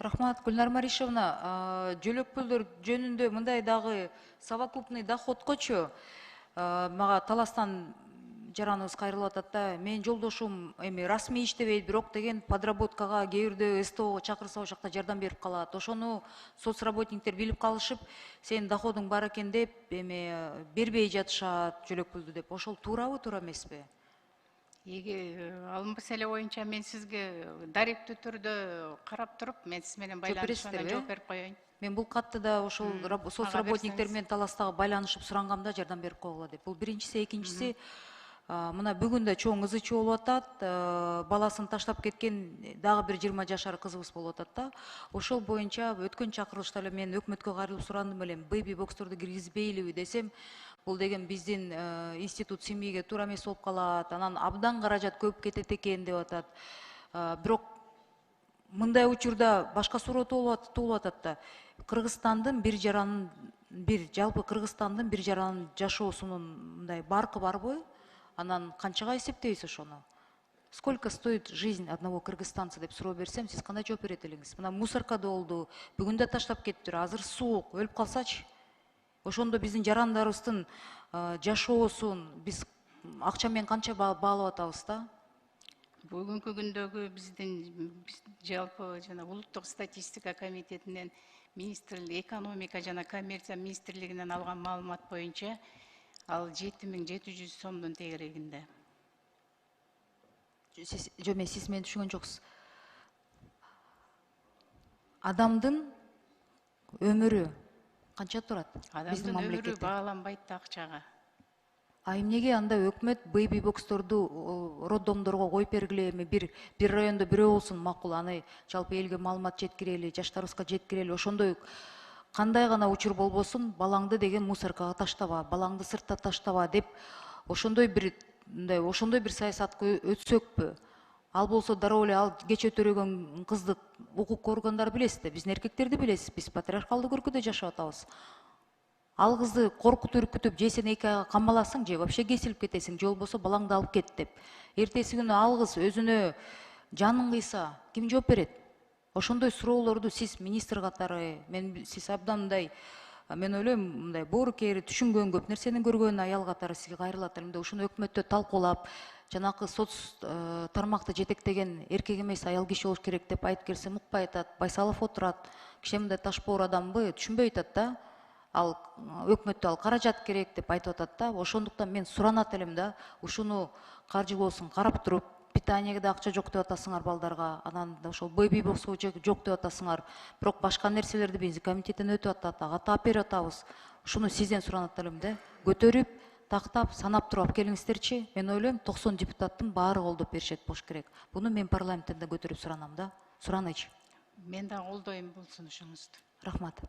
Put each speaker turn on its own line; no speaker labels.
Рахмат, Гүлнар Маришевна, жөлөкпөлдөр жөнүндө мындай дагы совокупный доходкочу мага таластан жараныбыз кайрылып атат да. Менин жолдошум эми расмий иштебейт, бирок деген подработкага кээ бирде СТОго чакырса ошакта жардам берип калат. Ошону соцработниктер билип калышып, сенин доходуң бар экен деп эми бербей жатышат жөлөкпөлдү деп. Ошол туурабы, туура эмеспи?
Ал маселе боюнча мен сизге даректүү түрдө карап туруп, мен сиз менен байланышып жооп берип коеюн.
Мен бул катты да ошол соцработниктер менен таластагы байланышып сурангамда жардам берип койгула деп. Бул биринчиси, экинчиси, мына бүгүн да чоң ызы чуу болуп атат. Баласын таштап кеткен дагы бир 20 жашар кызыбыз болуп атат да. Ошол боюнча өткөн чакырылышта эле мен өкмөткө кайрылып сурандым элем, бейби боксторду киргизбейлиби десем, бул деген биздин институт семьяга туура эмес болуп калат, анан абдан каражат көп кетет экен деп атат. Бирок мындай учурда башка суроо туулуп атат да. Кыргызстандын жалпы Кыргызстандын бир жаранын жашоосунун мындай баркы барбы? Анан канчага эсептейбиз ошону? Сколько стоит жизнь одного кыргызстанца деп суроо берсем, сиз кандай жооп берет элеңиз? Мына мусоркада болду, бүгүн да таштап кетиптир, азыр суук, өлүп калсачы? Ошондо биздин жарандарыбыздын жашоосун биз акча менен канча баалап атабыз да?
Бүгүнкү күндөгү биздин жалпы жана улуттук статистика комитетинен министрлик экономика жана коммерция министрлигинен алган маалымат боюнча ал 7700 сомдун тегерегинде.
Жок, сиз мени түшүнгөн жоксуз. Адамдын өмүрү канча турат?
Адамдын өмүрү бааланбайт да акчага.
Эмнеге анда өкмөт бейби боксторду роддомдорго коюп бергиле, эми бир райондо бирөө болсун макул, аны жалпы элге маалымат жеткирели, жаштарыбызга жеткирели. Ошондой кандай гана учур болбосун, балаңды деген мусоркага таштаба, балаңды сыртта таштаба деп ошондой бир саясатка өтсөкпү? Ал болсо дароо эле ал кече төрөгөн кызды укук органдары билесиз да, биздин эркектерди билесиз, биз патриархалдык өлкөдө жашап атабыз. Ал кызды коркутуп үркүтүп, же сен 2 айга камаласың, же вообще кесилип кетесиң, же болбосо балаңды алып кет деп. Эртеси күнү ал кыз өзүнө жанын кыйса, ким жооп берет? Ошондой суроолорду сиз министр катары, сиз абдан мындай, мен ойлойм, мындай боорукер, түшүнгөн, көп нерсени көргөн аял катары сизге кайрылат элем да, ушуну өкмөттө талкуулап, жанакы соц тармакты жетектеген эркек эмес аял киши болуш керек деп айтып келсем укпай атат, Байсалов отурат, киши мындай ташбоор адамбы, түшүнбөй атат да. Ал өкмөттө ал каражат керек деп айтып атат да. Ошондуктан мен суранат элем да, ушуну каржылоосун карап туруп, питаниеге да акча жок деп атасыңар балдарга, анан ошол бейби бокско жок деп атасыңар. Бирок башка нерселерди биздин комитеттен өтүп атат, ага таап берип атабыз. Ушуну сизден суранат элем да. Көтөрүп, тактап, санап туруп алып келиңиздерчи. Мен ойлойм 90 депутаттын баары колдоп беришет болуш керек. Буну мен парламенттен да көтөрүп суранам да. Суранычы.
Мен да колдойм бул сунушуңузду.
Рахмат.